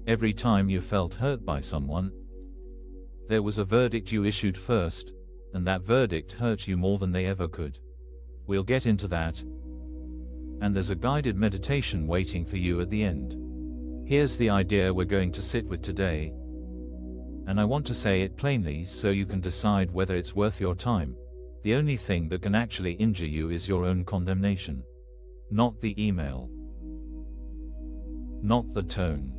Every time you felt hurt by someone, there was a verdict you issued first, and that verdict hurt you more than they ever could. We'll get into that. And there's a guided meditation waiting for you at the end. Here's the idea we're going to sit with today. And I want to say it plainly so you can decide whether it's worth your time. The only thing that can actually injure you is your own condemnation. Not the email. Not the tone.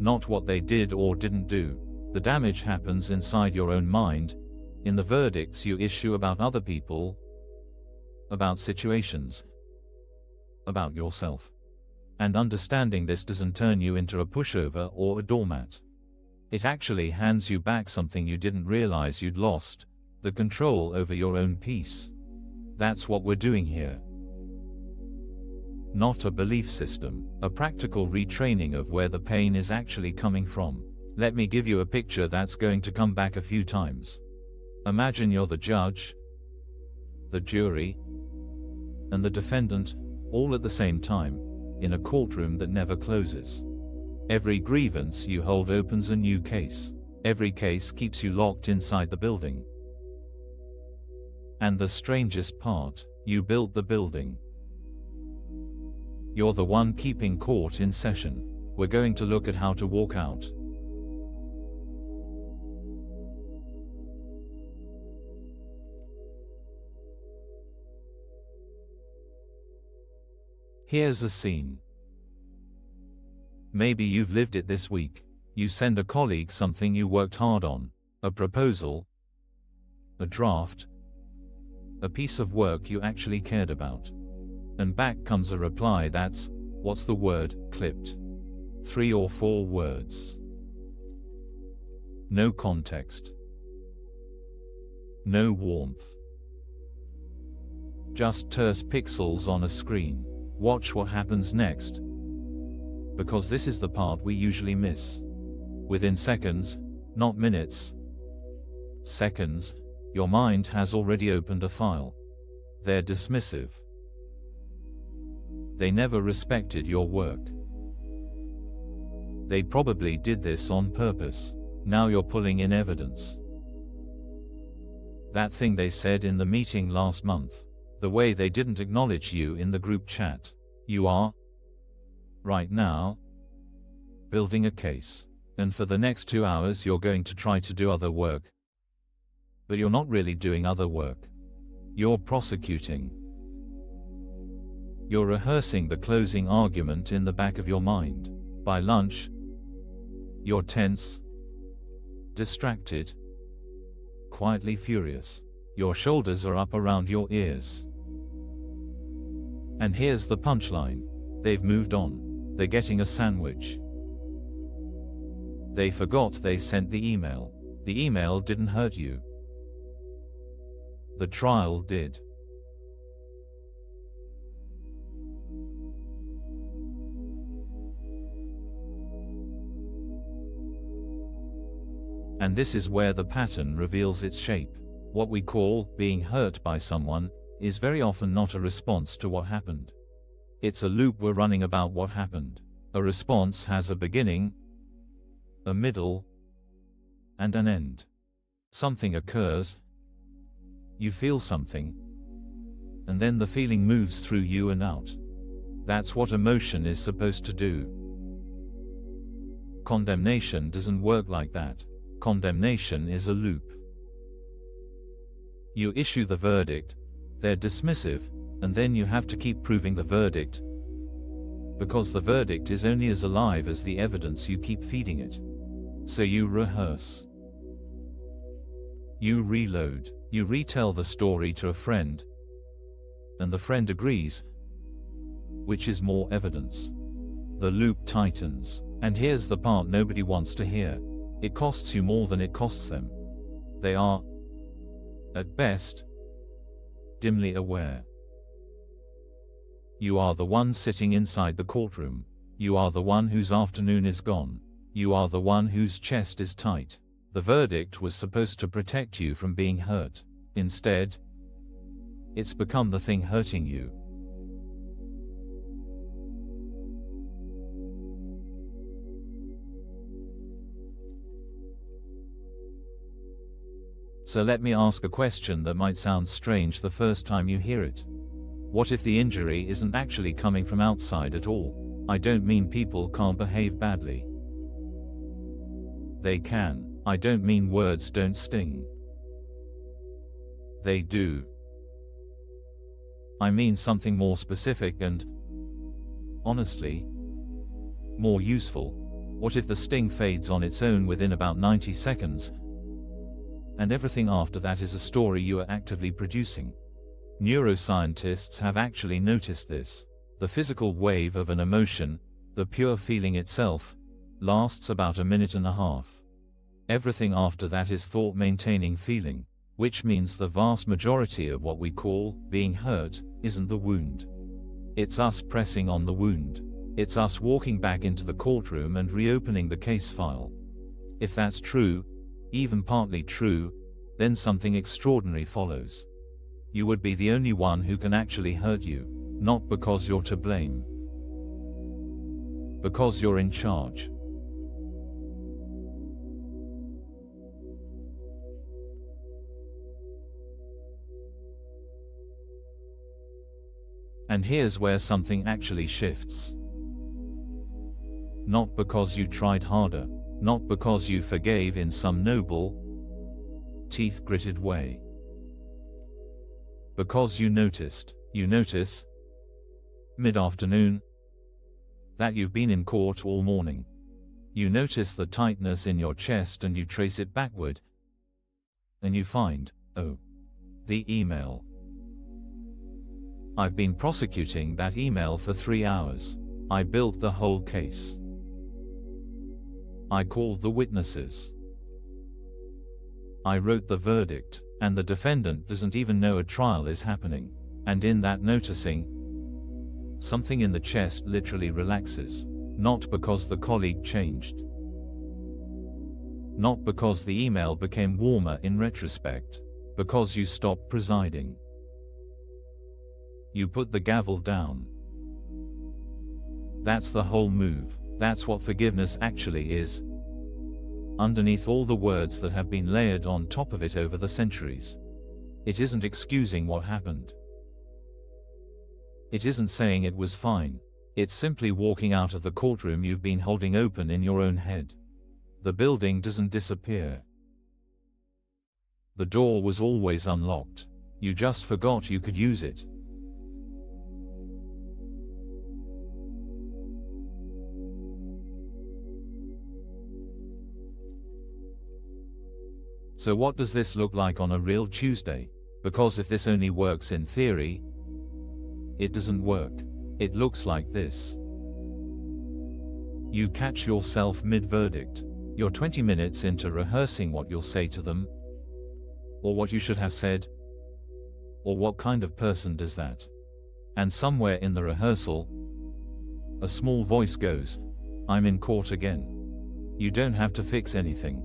Not what they did or didn't do. The damage happens inside your own mind, in the verdicts you issue about other people, about situations, about yourself. And understanding this doesn't turn you into a pushover or a doormat. It actually hands you back something you didn't realize you'd lost, the control over your own peace. That's what we're doing here. Not a belief system, a practical retraining of where the pain is actually coming from. Let me give you a picture that's going to come back a few times. Imagine you're the judge, the jury, and the defendant, all at the same time, in a courtroom that never closes. Every grievance you hold opens a new case. Every case keeps you locked inside the building. And the strangest part, you built the building. You're the one keeping court in session. We're going to look at how to walk out. Here's a scene. Maybe you've lived it this week. You send a colleague something you worked hard on, a proposal, a draft, a piece of work you actually cared about. And back comes a reply that's, what's the word, clipped. 3 or 4 words. No context. No warmth. Just terse pixels on a screen. Watch what happens next. Because this is the part we usually miss. Within seconds, not minutes, seconds, your mind has already opened a file. They're dismissive. They never respected your work. They probably did this on purpose. Now you're pulling in evidence. That thing they said in the meeting last month. The way they didn't acknowledge you in the group chat. You are, right now, building a case. And for the next 2 hours you're going to try to do other work. But you're not really doing other work. You're prosecuting. You're rehearsing the closing argument in the back of your mind. By lunch, you're tense, distracted, quietly furious. Your shoulders are up around your ears. And here's the punchline. They've moved on. They're getting a sandwich. They forgot they sent the email. The email didn't hurt you. The trial did. And this is where the pattern reveals its shape. What we call being hurt by someone is very often not a response to what happened. It's a loop we're running about what happened. A response has a beginning, a middle, and an end. Something occurs, you feel something, and then the feeling moves through you and out. That's what emotion is supposed to do. Condemnation doesn't work like that. Condemnation is a loop. You issue the verdict, they're dismissive, and then you have to keep proving the verdict, because the verdict is only as alive as the evidence you keep feeding it. So you rehearse. You reload. You retell the story to a friend, and the friend agrees, which is more evidence. The loop tightens. And here's the part nobody wants to hear. It costs you more than it costs them. They are, at best, dimly aware. You are the one sitting inside the courtroom. You are the one whose afternoon is gone. You are the one whose chest is tight. The verdict was supposed to protect you from being hurt. Instead, it's become the thing hurting you. So let me ask a question that might sound strange the first time you hear it. What if the injury isn't actually coming from outside at all? I don't mean people can't behave badly. They can. I don't mean words don't sting. They do. I mean something more specific and, honestly, more useful. What if the sting fades on its own within about 90 seconds, and everything after that is a story you are actively producing? Neuroscientists have actually noticed this. The physical wave of an emotion, the pure feeling itself, lasts about a minute and a half. Everything after that is thought-maintaining feeling, which means the vast majority of what we call being hurt isn't the wound. It's us pressing on the wound. It's us walking back into the courtroom and reopening the case file. If that's true, even partly true, then something extraordinary follows. You would be the only one who can actually hurt you, not because you're to blame, because you're in charge. And here's where something actually shifts. Not because you tried harder, not because you forgave in some noble, teeth-gritted way. Because you noticed. You notice, mid-afternoon, that you've been in court all morning. You notice the tightness in your chest and you trace it backward, and you find, oh, the email. I've been prosecuting that email for 3 hours. I built the whole case. I called the witnesses. I wrote the verdict, and the defendant doesn't even know a trial is happening. And in that noticing, something in the chest literally relaxes. Not because the colleague changed. Not because the email became warmer in retrospect. Because you stopped presiding. You put the gavel down. That's the whole move. That's what forgiveness actually is. Underneath all the words that have been layered on top of it over the centuries. It isn't excusing what happened. It isn't saying it was fine. It's simply walking out of the courtroom you've been holding open in your own head. The building doesn't disappear. The door was always unlocked. You just forgot you could use it. So what does this look like on a real Tuesday? Because if this only works in theory, it doesn't work. It looks like this. You catch yourself mid-verdict. You're 20 minutes into rehearsing what you'll say to them, or what you should have said, or what kind of person does that. And somewhere in the rehearsal, a small voice goes, "I'm in court again." You don't have to fix anything.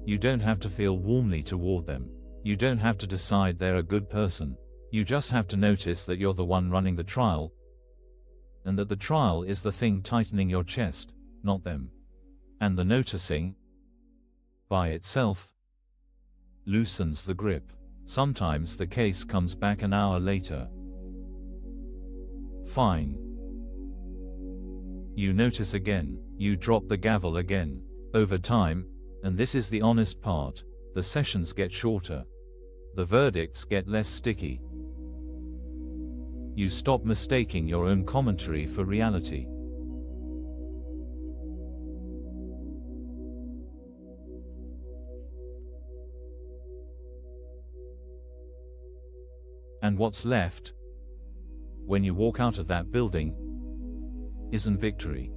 You don't have to feel warmly toward them. You don't have to decide they're a good person. You just have to notice that you're the one running the trial, and that the trial is the thing tightening your chest, not them. And the noticing, by itself, loosens the grip. Sometimes the case comes back an hour later. Fine. You notice again. You drop the gavel again. Over time, and this is the honest part, the sessions get shorter. The verdicts get less sticky. You stop mistaking your own commentary for reality. And what's left, when you walk out of that building, isn't victory.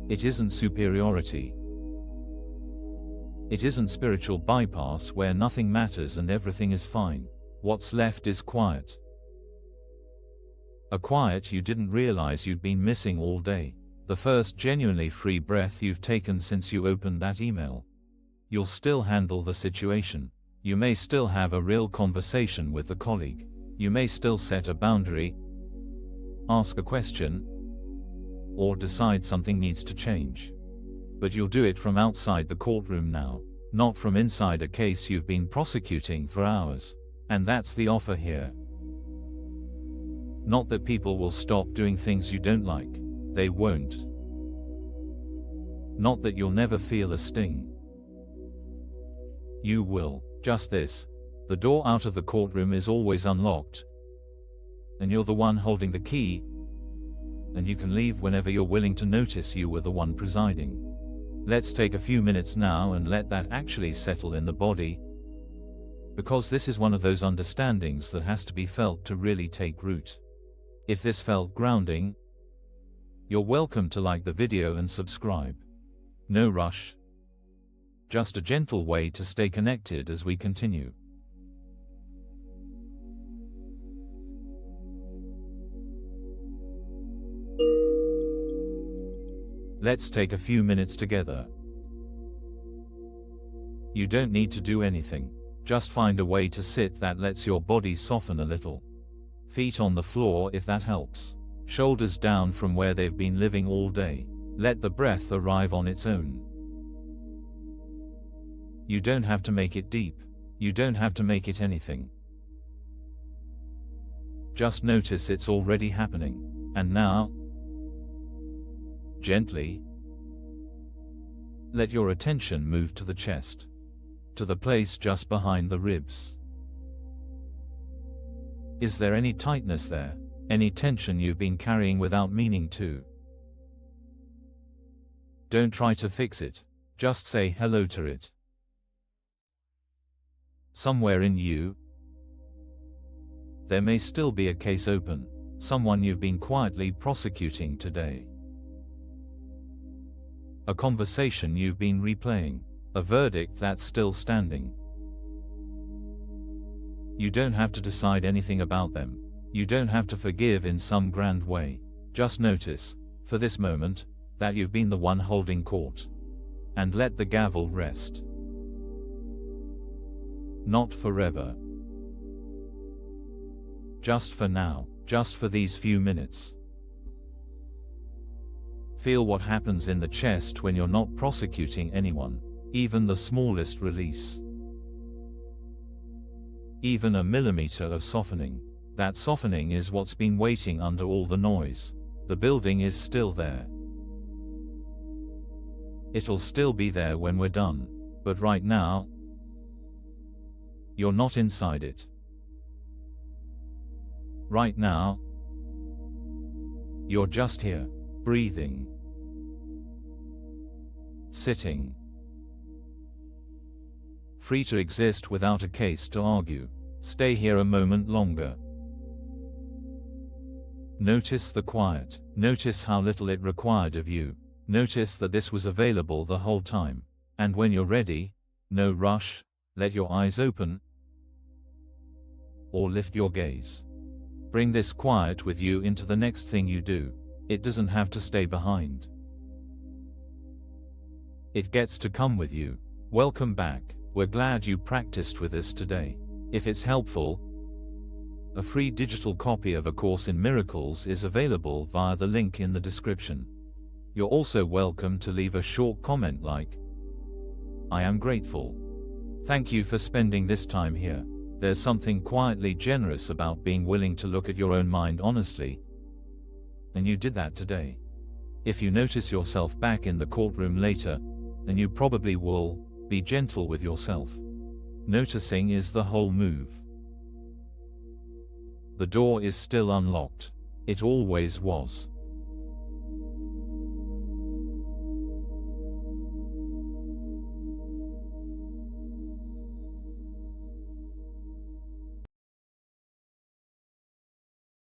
It isn't superiority. It isn't spiritual bypass where nothing matters and everything is fine. What's left is quiet. A quiet you didn't realize you'd been missing all day. The first genuinely free breath you've taken since you opened that email. You'll still handle the situation. You may still have a real conversation with the colleague. You may still set a boundary, ask a question, or decide something needs to change. But you'll do it from outside the courtroom now. not from inside a case you've been prosecuting for hours. And that's the offer here. Not that people will stop doing things you don't like. They won't. Not that you'll never feel a sting. You will. Just this: the door out of the courtroom is always unlocked, and you're the one holding the key, and you can leave whenever you're willing to notice you were the one presiding. Let's take a few minutes now and let that actually settle in the body, because this is one of those understandings that has to be felt to really take root. If this felt grounding, you're welcome to like the video and subscribe. No rush. Just a gentle way to stay connected as we continue. Let's take a few minutes together. You don't need to do anything. Just find a way to sit that lets your body soften a little. Feet on the floor if that helps. Shoulders down from where they've been living all day. Let the breath arrive on its own. You don't have to make it deep. You don't have to make it anything. Just notice it's already happening. And now, gently, let your attention move to the chest, to the place just behind the ribs. Is there any tightness there? Any tension you've been carrying without meaning to? Don't try to fix it. Just say hello to it. Somewhere in you, there may still be a case open, someone you've been quietly prosecuting today. A conversation you've been replaying, a verdict that's still standing. You don't have to decide anything about them. You don't have to forgive in some grand way. Just notice, for this moment, that you've been the one holding court. And let the gavel rest. Not forever. Just for now, just for these few minutes. Feel what happens in the chest when you're not prosecuting anyone, even the smallest release. Even a millimeter of softening. That softening is what's been waiting under all the noise. The building is still there. It'll still be there when we're done, but right now, you're not inside it. Right now, you're just here, breathing, sitting, free to exist without a case to argue. Stay here a moment longer. Notice the quiet. Notice how little it required of you. Notice that this was available the whole time. And when you're ready, no rush, let your eyes open, or lift your gaze. Bring this quiet with you into the next thing you do. It doesn't have to stay behind. It gets to come with you. Welcome back. We're glad you practiced with us today. If it's helpful, a free digital copy of A Course in Miracles is available via the link in the description. You're also welcome to leave a short comment like, "I am grateful. Thank you for spending this time here." There's something quietly generous about being willing to look at your own mind honestly. And you did that today. If you notice yourself back in the courtroom later, and you probably will, be gentle with yourself. Noticing is the whole move. The door is still unlocked. It always was.